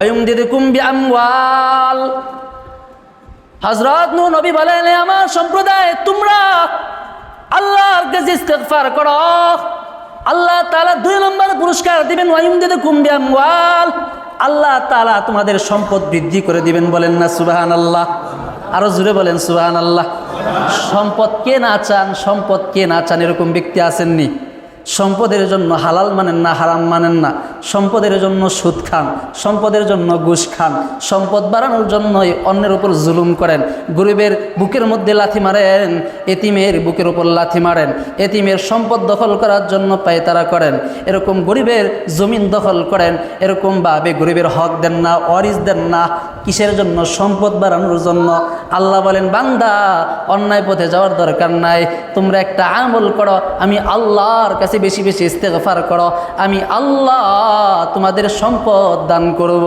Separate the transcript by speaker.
Speaker 1: ওয়ায়ুমদিদকুম বিআমওয়াল। হযরত নূহ নবী বলেন, আমার সম্প্রদায় তোমরা আল্লাহর কাছে ইস্তিগফার করো, আল্লাহ তাআলা 2 নম্বর পুরস্কার দিবেন। ওয়ায়ুমদিদকুম বিআমওয়াল, আল্লাহ তাআলা তোমাদের সম্পদ বৃদ্ধি করে দিবেন। বলেন না সুবহানাল্লাহ? আরো জোরে বলেন সুবহানাল্লাহ। সম্পদ কে না চান, সম্পদ কে না চান, এরকম ব্যক্তি আসেননি? সম্পদের জন্য হালাল মানেন না, হারাম মানেন না, সম্পদের জন্য সুদ খান, সম্পদের জন্য ঘুষ খান, সম্পদ বাড়ানোর জন্যই অন্যের উপর জুলুম করেন, গরিবের বুকের মধ্যে লাথি মারেন, এতিমের বুকের উপর লাথি মারেন, এতিমের সম্পদ দখল করার জন্য পায়তারা করেন, এরকম গরিবের জমিন দখল করেন, এরকমভাবে গরিবের হক দেন না, ওয়ারিস দেন না। কিসের জন্য? সম্পদ বাড়ানোর জন্য। আল্লাহ বলেন, বান্দা অন্যায় পথে যাওয়ার দরকার নাই, তোমরা একটা আমল করো, আমি আল্লাহর কাছে বেশি বেশি ইস্তেগফার করো, আমি আল্লাহ তোমাদের সম্পদ দান করব।